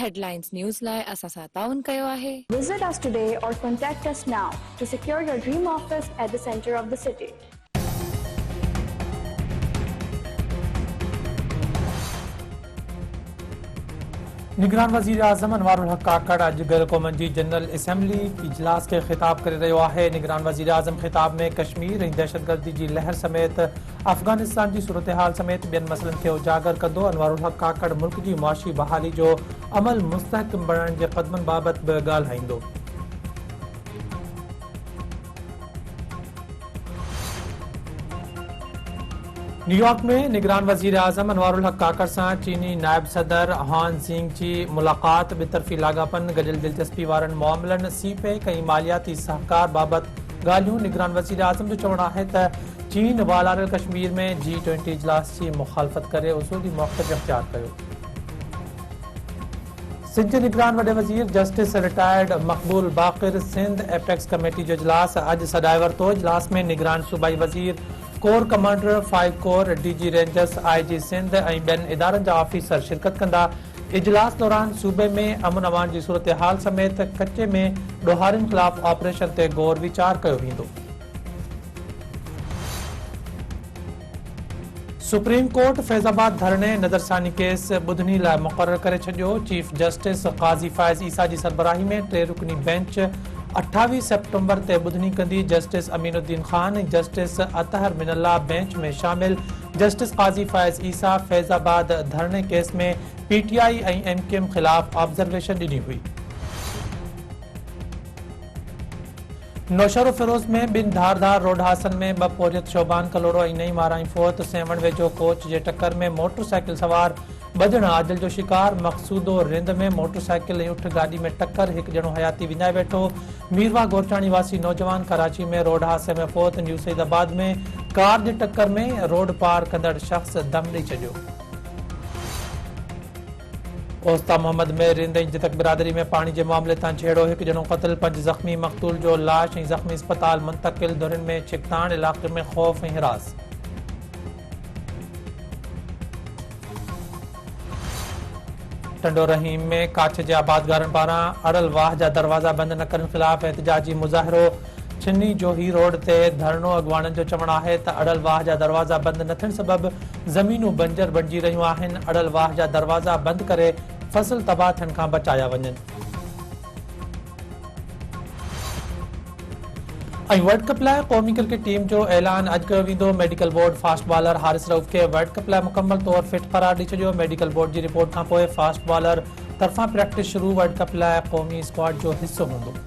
Headlines news लाइ असां सां ताउन कयो आहे। Visit us today or contact us now to secure your dream office at the center of the city. निगरान वज़ीर आज़म अनवारुल हक काकड़ अॼु गैर क़ौमी जनरल असम्बली इजलास खे ख़िताब करे रहियो आहे। निगरान वज़ीर आज़म ख़िताब में कश्मीर ऐं दहशतगर्दी जी लहर समेत अफ़गानिस्तान जी सूरत-हाल समेत ॿियनि मसइलनि खे उजागर कंदो। अनवारुल हक काकड़ मुल्क जी मुआशी बहाली जो अमल मुस्तहकम बणाइण जे क़दमनि बाबति बि ॻाल्हाईंदो। न्यूयॉर्क में निगरान वज़ीर आज़म अनवारुल हक काकड़ सां चीनी नायब सदर हान ज़िंग जी मुलाक़ात बितरफ़ी लाॻापनि गॾियल दिलचस्पी वारनि मामलनि सीपेक ऐं मालियाती सहकार बाबति ॻाल्हियूं। निगरान वज़ीर आज़म जो चवणु आहे त चीन वालारियल कश्मीर में G20 इजलास जी मुखालफ़त करे उसूली मौक़िफ़ इख्तियार कयो। सिंध जे निगरान वॾे वज़ीर जस्टिस रिटायर्ड मक़बूल बाक़िर सिंध एपेक्स कमेटी जो इजलास अॼु सॾाए वरितो। इजलास में निगरान सूबाई वज़ीर, core commander 5 core, DG rangers, IG Sindh ऐं ॿियनि इदारनि जा ऑफिसर शिरकत कंदा। इजलास दौरान सूबे में अमन अमान जी सूरत हाल समेत कचे में ॾोहारियुनि ख़िलाफ़ ऑपरेशन ते गौर वीचार कयो वेंदो। सुप्रीम कोर्ट फैज़ाबाद धरणे नज़रसानी केस ॿुधणी लाइ मुक़ररु करे छॾियो। चीफ जस्टिस क़ाज़ी फ़ाइज़ ईसा जी सरबराही में 3 रुकनी बेंच 28 सेप्टेम्बर ते ॿुधणी कंदी। जस्टिस अमीनुद्दीन ख़ान ऐं जस्टिस अतहर मिनल्ला बेंच में शामिल। जस्टिस क़ाज़ी फ़ाइज़ ईसा फैज़ाबाद धरणे केस में PTI ऐं MKM ख़िलाफ़ ऑब्जर्वेशन ॾिनी हुई। नौशरो फिरोज़ में ॿिनि धारदार रोड हादसनि में 2 पोरियत शोबान कलोड़ो ऐं नई माराई फोत। सेवण वेझो कोच जे टक्कर में मोटरसाइकिल सवार 2 ॼणा आदिल जो शिकार। मक़सूदो रिंद में मोटरसाइकिल ऐं उठ गाॾी में टक्कर, 1 ॼणो हयाती विञाए वेठो। मीरवा गोरचाणी वासी नौजवान कराची में रोड हादसे में फोत। न्यू सईदाबाद में कार जी टक्कर में रोड पार कंदड़ शख़्स दम ॾेई छॾियो। ओस्ता मोहम्मद में रिंद ऐं जितक बिरादरी में पाणी जे मामले तां छेड़ो, 1 ॼणो क़त्ल, 5 ज़ख़्मी। मक़तूल जो लाश ऐं ज़ख़्मी अस्पताल मुंतक़िल। धुरिन में छिकतान इलाक़े में ख़ौफ़ ऐं हिरास। टंडो रहीम में काछ जे आबादगारनि पारां अड़ल वाह जा दरवाज़ा बंदि न करण ख़िलाफ़ एहतिजाजी मुज़ाहिरो। छिन्नी जोही रोड ते धरणो अॻवाननि जो चवणु आहे त अड़ल वाह जा दरवाज़ा बंदि न थियण सबबि ज़मीनूं बंजर बणिजी रहियूं आहिनि। अड़ल वाह जा दरवाज़ा बंदि करे फसल तबाह थियण खां बचाया वञनि। ऐं वर्ल्ड कप लाइ क़ौमी क्रिकेट टीम जो ऐलान अॼु कयो वेंदो। Medical board fast bowler Haris Rauf खे वर्ल्ड कप लाइ मुकमल तौर फिट क़रार ॾेई छॾियो। मेडिकल बोर्ड जी रिपोर्ट खां पोइ फास्ट बॉलर तरफ़ां प्रैक्टिस शुरू। वर्ल्ड कप लाइ क़ौमी स्क्वाड जो हिसो हूंदो।